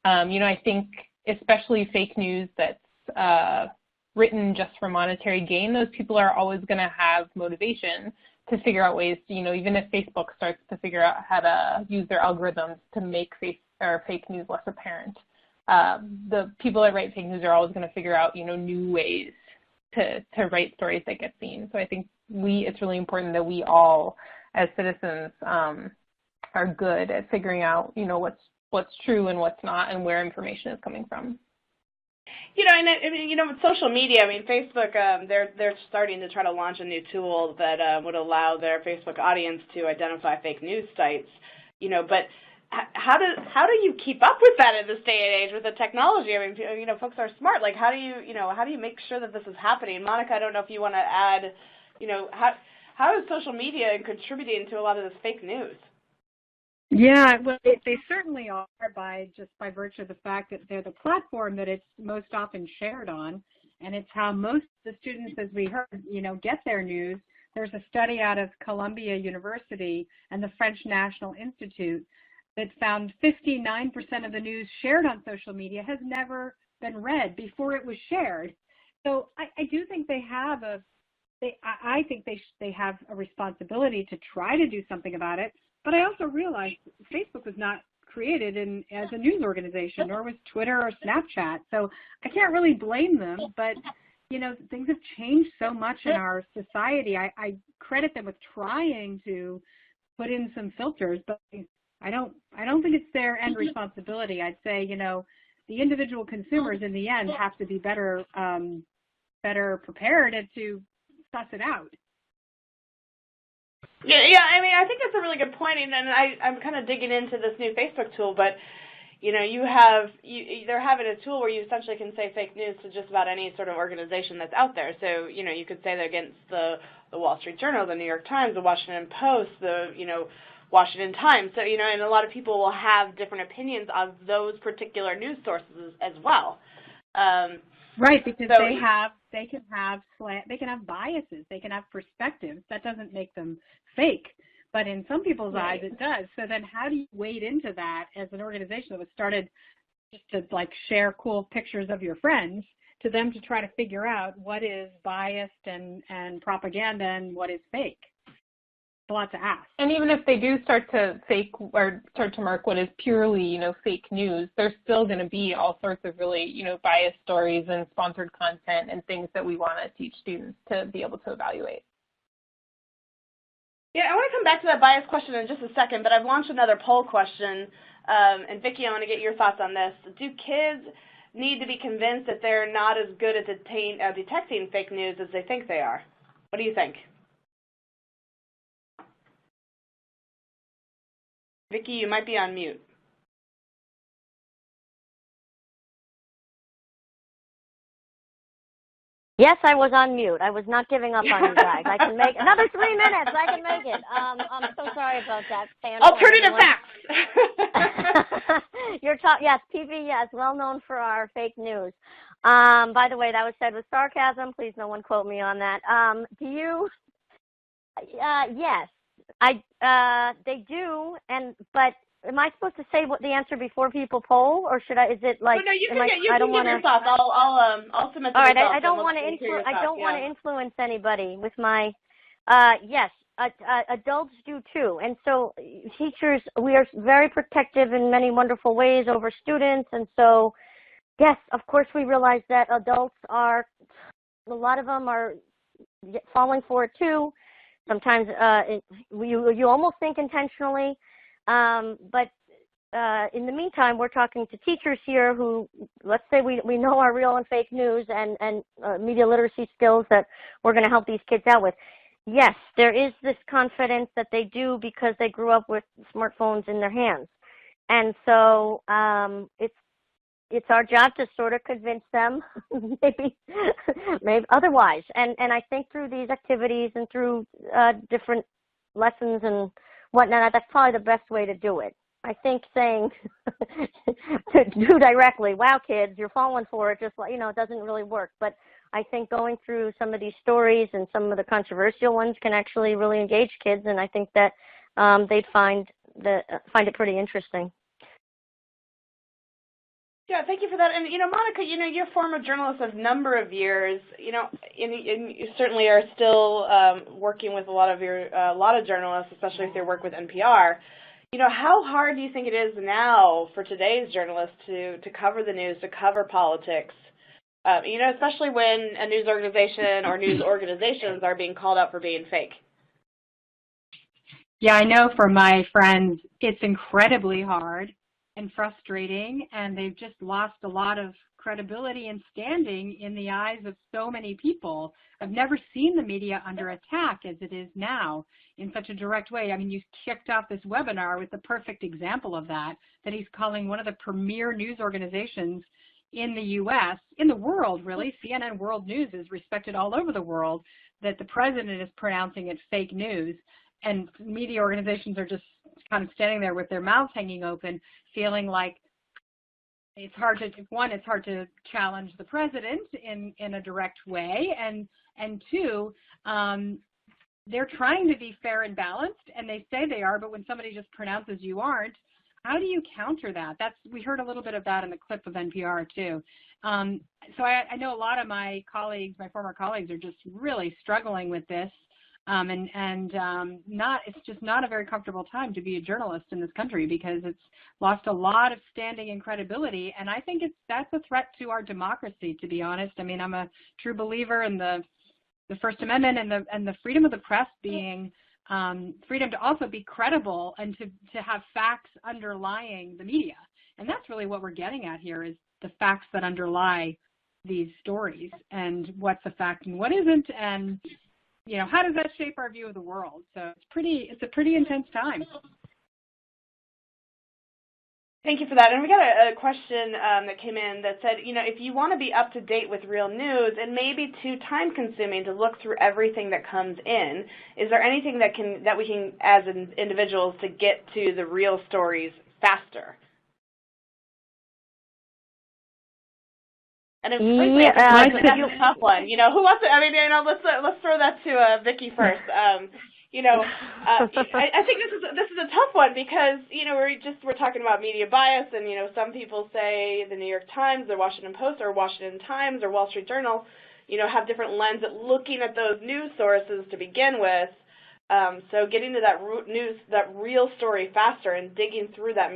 I think especially fake news that's written just for monetary gain, those people are always going to have motivation to figure out ways to, even if Facebook starts to figure out how to use their algorithms to make fake news less apparent, the people that write fake news are always going to figure out, new ways to write stories that get seen. So I think it's really important that we all, as citizens, are good at figuring out, what's true and what's not, and where information is coming from. With social media, Facebook, they're starting to try to launch a new tool that would allow their Facebook audience to identify fake news sites. But how do you keep up with that in this day and age with the technology? Folks are smart. Like, how do you make sure that this is happening? Monica, I don't know if you want to add, how is social media contributing to a lot of this fake news? Yeah, well, they certainly are by virtue of the fact that they're the platform that it's most often shared on, and it's how most of the students, as we heard, get their news. There's a study out of Columbia University and the French National Institute that found 59% of the news shared on social media has never been read before it was shared. So I do think they have I think they have a responsibility to try to do something about it. But I also realized Facebook was not created as a news organization, nor was Twitter or Snapchat. So I can't really blame them. But, things have changed so much in our society. I credit them with trying to put in some filters, but I don't think it's their end responsibility. I'd say, the individual consumers in the end have to be better prepared to suss it out. Yeah, I think that's a really good point, and I'm kind of digging into this new Facebook tool, but, they're having a tool where you essentially can say fake news to just about any sort of organization that's out there. So, you could say that against the Wall Street Journal, the New York Times, the Washington Post, the, Washington Times. So, and a lot of people will have different opinions of those particular news sources as well. Right, because they can have biases, they can have perspectives. That doesn't make them fake, but in some people's eyes it does. So then how do you wade into that as an organization that was started just to share cool pictures of your friends, to them to try to figure out what is biased and propaganda and what is fake? A lot to ask. And even if they do start to fake or start to mark what is purely, fake news, there's still going to be all sorts of really, biased stories and sponsored content and things that we want to teach students to be able to evaluate. Yeah, I want to come back to that bias question in just a second, but I've launched another poll question. And Vicki, I want to get your thoughts on this. Do kids need to be convinced that they're not as good at detecting fake news as they think they are? What do you think? Vicki, you might be on mute. Yes, I was on mute. I was not giving up on you guys. I can make another 3 minutes. I can make it. I'm so sorry about that. Alternative facts. Yes, PBS, well known for our fake news. By the way, that was said with sarcasm. Please, no one quote me on that. Yes. They do, but am I supposed to say what the answer before people poll, or should I? Is it like? No, you can give your thoughts. I'll submit to all right, myself. I don't want to influence anybody with my. Yes, adults do too, and so teachers, we are very protective in many wonderful ways over students, and so yes, of course, we realize that adults a lot of them are falling for it too. Sometimes you almost think intentionally, but in the meantime, we're talking to teachers here who, let's say we know our real and fake news and media literacy skills that we're going to help these kids out with. Yes, there is this confidence that they do because they grew up with smartphones in their hands. And so it's our job to sort of convince them, maybe otherwise. And I think through these activities and through different lessons and whatnot, that's probably the best way to do it. I think saying to do directly, wow, kids, you're falling for it, just like, it doesn't really work. But I think going through some of these stories and some of the controversial ones can actually really engage kids, and I think that they'd find it pretty interesting. Yeah, thank you for that. And, Monica, you're a former journalist of a number of years, and you certainly are still working with a lot of journalists, especially if they work with NPR. How hard do you think it is now for today's journalists to cover the news, to cover politics, especially when a news organization or news organizations are being called out for being fake? Yeah, I know for my friends, it's incredibly hard and frustrating, and they've just lost a lot of credibility and standing in the eyes of so many people. I've never seen the media under attack as it is now in such a direct way. I mean, you kicked off this webinar with the perfect example of that he's calling one of the premier news organizations in the U.S., in the world, really. CNN World News is respected all over the world, that the president is pronouncing it fake news, and media organizations are just kind of standing there with their mouths hanging open, feeling like it's hard to challenge the president in a direct way, and two, they're trying to be fair and balanced, and they say they are, but when somebody just pronounces you aren't, how do you counter that? We heard a little bit of that in the clip of NPR too. So I know a lot of my former colleagues are just really struggling with this. It's just not a very comfortable time to be a journalist in this country, because it's lost a lot of standing and credibility, and I think that's a threat to our democracy, to be honest. I mean, I'm a true believer in the First Amendment and the freedom of the press being freedom to also be credible and to have facts underlying the media, and that's really what we're getting at here, is the facts that underlie these stories, and what's a fact and what isn't, and how does that shape our view of the world? So it's a pretty intense time. Thank you for that. And we got a question that came in that said, if you want to be up to date with real news, it may be too time consuming to look through everything that comes in. Is there anything that we can, as individuals, to get to the real stories faster? And frankly, that's a tough one. Who wants to? I mean, let's throw that to Vicki first. I think this is a tough one, because we're talking about media bias, and some people say the New York Times, the Washington Post, or Washington Times, or Wall Street Journal, have different lens at looking at those news sources to begin with. So getting to that real story faster, and digging through that,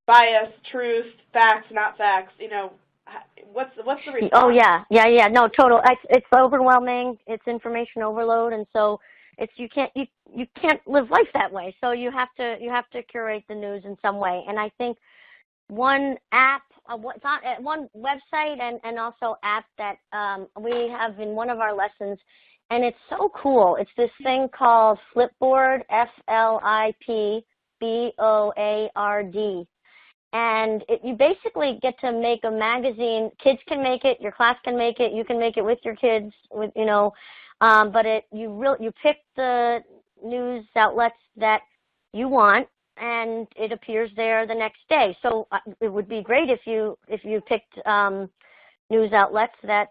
bias, truth, facts, not facts, what's the response? Oh yeah, no, total. It's overwhelming. It's information overload, and so you can't live life that way. So you have to curate the news in some way. And I think one app, one website, and also app that we have in one of our lessons, and it's so cool. It's this thing called Flipboard, Flipboard. And you basically get to make a magazine. Kids can make it, your class can make it, you can make it with your kids, but you pick the news outlets that you want, and it appears there the next day. So it would be great if you picked news outlets that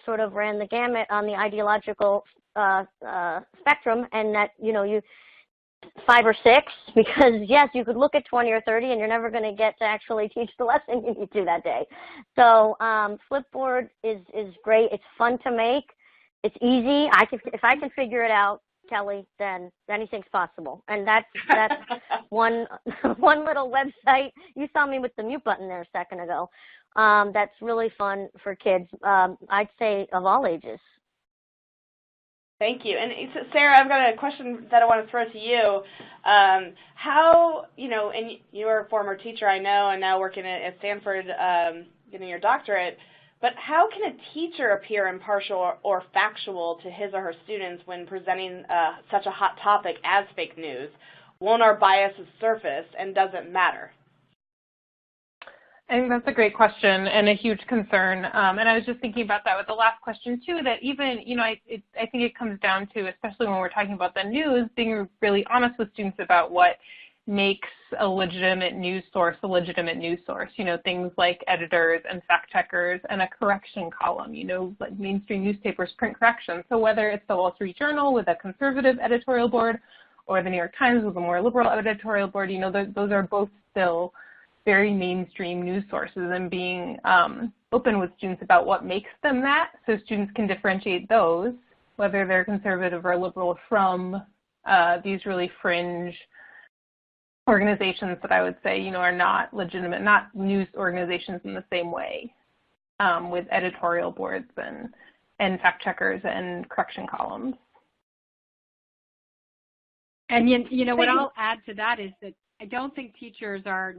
sort of ran the gamut on the ideological spectrum, and that you 5 or 6, because yes, you could look at 20 or 30 and you're never going to get to actually teach the lesson you need to that day. So Flipboard is great. It's fun to make. It's easy. If I can figure it out, Kelly, then anything's possible. And that's one little website. You saw me with the mute button there a second ago. That's really fun for kids. I'd say of all ages. Thank you. And Sarah, I've got a question that I want to throw to you. How, and you're a former teacher, I know, and now working at Stanford, getting your doctorate, but how can a teacher appear impartial or factual to his or her students when presenting such a hot topic as fake news? won't our biases surface, and does it matter? I think that's a great question and a huge concern. And I was just thinking about that with the last question too, that even, I think it comes down to, especially when we're talking about the news, being really honest with students about what makes a legitimate news source a legitimate news source. Things like editors and fact checkers and a correction column, like mainstream newspapers print corrections. So whether it's the Wall Street Journal with a conservative editorial board or the New York Times with a more liberal editorial board, those are both still very mainstream news sources, and being open with students about what makes them that, so students can differentiate those, whether they're conservative or liberal, from these really fringe organizations that I would say, are not legitimate, not news organizations in the same way, with editorial boards and fact checkers and correction columns. And what I'll add to that is that I don't think teachers are,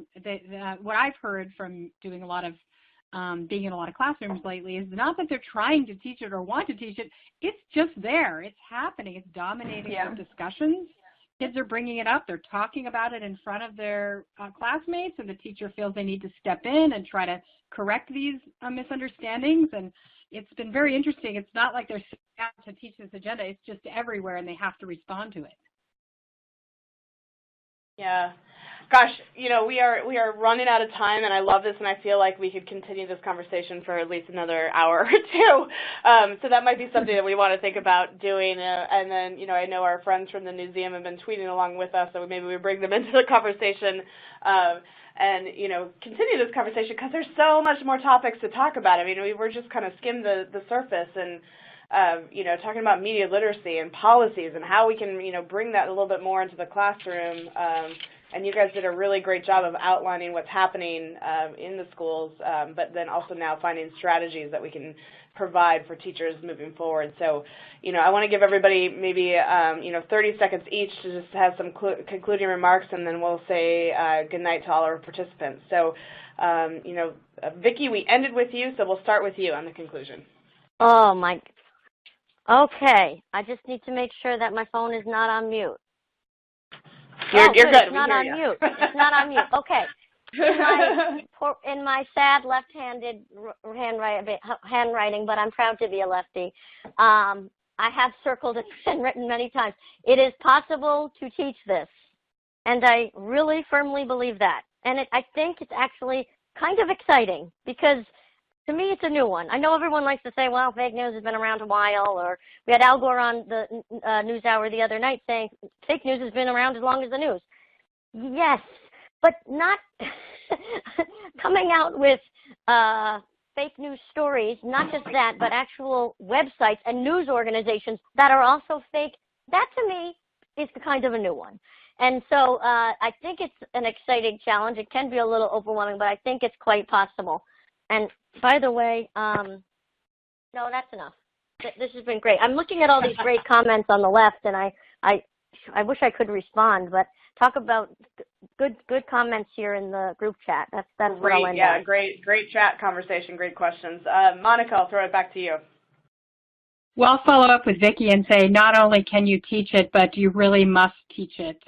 what I've heard from doing a lot of, being in a lot of classrooms lately, is not that they're trying to teach it or want to teach it, it's just there, it's happening, it's dominating the discussions. Kids are bringing it up, they're talking about it in front of their classmates, and the teacher feels they need to step in and try to correct these misunderstandings. And it's been very interesting. It's not like they're sitting down to teach this agenda, it's just everywhere and they have to respond to it. Yeah. Gosh, we are running out of time, and I love this, and I feel like we could continue this conversation for at least another hour or two. So that might be something that we want to think about doing. And then, I know our friends from the museum have been tweeting along with us, so maybe we bring them into the conversation and, continue this conversation, because there's so much more topics to talk about. I mean, we're just kind of skimmed the surface, and talking about media literacy and policies and how we can, bring that a little bit more into the classroom. And you guys did a really great job of outlining what's happening in the schools, but then also now finding strategies that we can provide for teachers moving forward. So, I want to give everybody maybe, 30 seconds each to just have some concluding remarks, and then we'll say good night to all our participants. So, Vicki, we ended with you, so we'll start with you on the conclusion. Oh, my. Okay. I just need to make sure that my phone is not on mute. You're good. It's not on mute. It's not on mute. Okay. In my sad left-handed handwriting, but I'm proud to be a lefty, I have circled it and written many times. It is possible to teach this, and I really firmly believe that. And I think it's actually kind of exciting, because to me, it's a new one. I know everyone likes to say, well, fake news has been around a while, or we had Al Gore on the NewsHour the other night saying fake news has been around as long as the news. Yes, but not coming out with fake news stories, not just that, but actual websites and news organizations that are also fake. That, to me, is kind of a new one. And so I think it's an exciting challenge. It can be a little overwhelming, but I think it's quite possible. And by the way, no, that's enough. This has been great. I'm looking at all these great comments on the left, and I wish I could respond, but talk about good comments here in the group chat. That's what I'll end on. Great chat conversation, great questions. Monica, I'll throw it back to you. Well, I'll follow up with Vicki and say, not only can you teach it, but you really must teach it.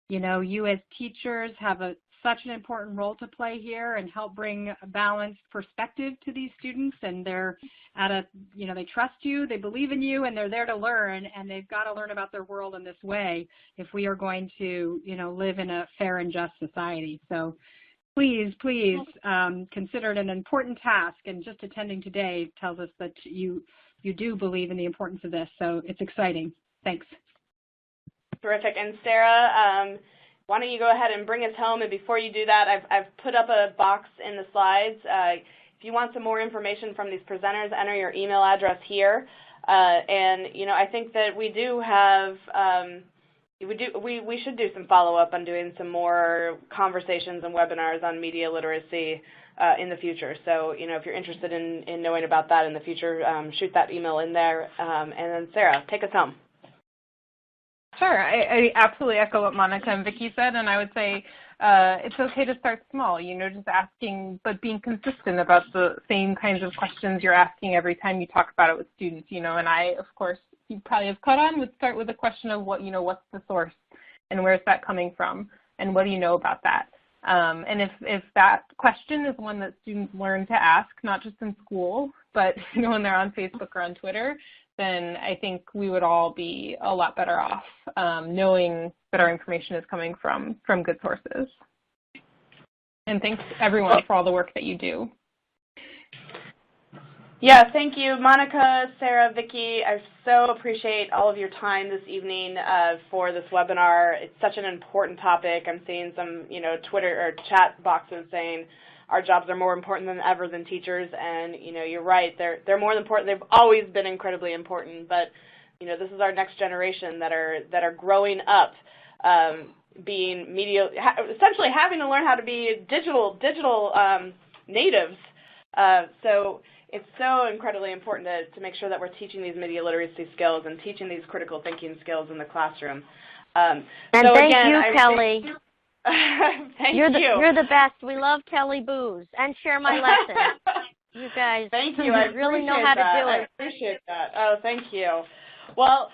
You as teachers have such an important role to play here and help bring a balanced perspective to these students, and they're they trust you, they believe in you, and they're there to learn, and they've got to learn about their world in this way if we are going to, live in a fair and just society. So please consider it an important task, and just attending today tells us that you do believe in the importance of this, so it's exciting. Thanks. Terrific. And Sarah, why don't you go ahead and bring us home? And before you do that, I've put up a box in the slides. If you want some more information from these presenters, enter your email address here. And I think that we do have we should do some follow-up on doing some more conversations and webinars on media literacy in the future. So if you're interested in knowing about that in the future, shoot that email in there. And then Sarah, take us home. Sure. I absolutely echo what Monica and Vicki said, and I would say it's okay to start small, just asking, but being consistent about the same kinds of questions you're asking every time you talk about it with students, and I, of course, you probably have caught on, would start with a question of what's the source? and where's that coming from, and what do you know about that? And if that question is one that students learn to ask, not just in school, but when they're on Facebook or on Twitter, then I think we would all be a lot better off knowing that our information is coming from good sources. And thanks everyone for all the work that you do. Yeah, thank you, Monica, Sarah, Vicki. I so appreciate all of your time this evening for this webinar. It's such an important topic. I'm seeing some, Twitter or chat boxes saying our jobs are more important than ever than teachers, and you're right. They're more important. They've always been incredibly important, but this is our next generation that are growing up, being essentially having to learn how to be digital natives. So it's so incredibly important to make sure that we're teaching these media literacy skills and teaching these critical thinking skills in the classroom. And so thank again, you, Kelly. Thank you're you. You're the best. We love Kelly Booz and Share My Lesson. You guys thank you. I really know how to do it. I appreciate that. Oh, thank you. Well,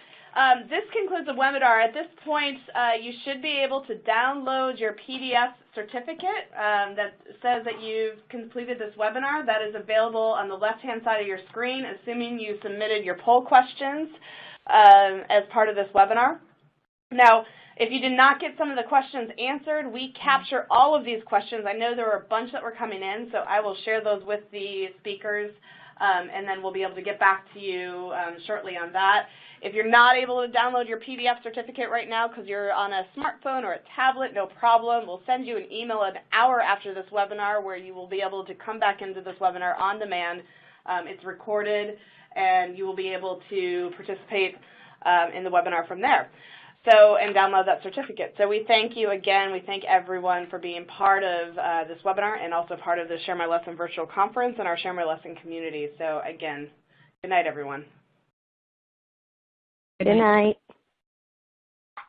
this concludes the webinar. At this point, you should be able to download your PDF certificate that says that you've completed this webinar. That is available on the left-hand side of your screen, assuming you submitted your poll questions as part of this webinar. Now, if you did not get some of the questions answered, we capture all of these questions. I know there were a bunch that were coming in, so I will share those with the speakers, and then we'll be able to get back to you shortly on that. If you're not able to download your PDF certificate right now because you're on a smartphone or a tablet, no problem. We'll send you an email an hour after this webinar where you will be able to come back into this webinar on demand. It's recorded, and you will be able to participate in the webinar from there. And download that certificate. So we thank you again. We thank everyone for being part of this webinar and also part of the Share My Lesson virtual conference and our Share My Lesson community. So again, good night, everyone. Good night.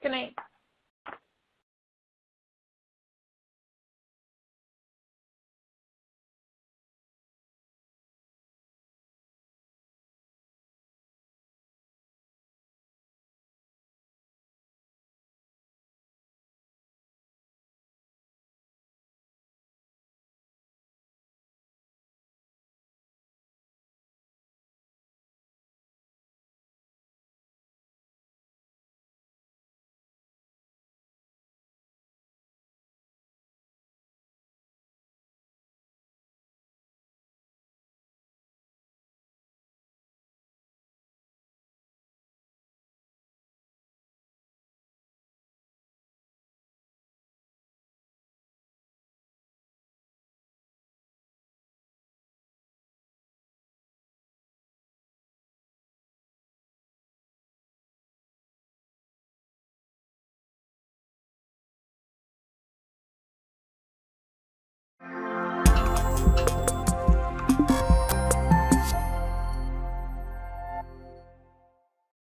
Good night.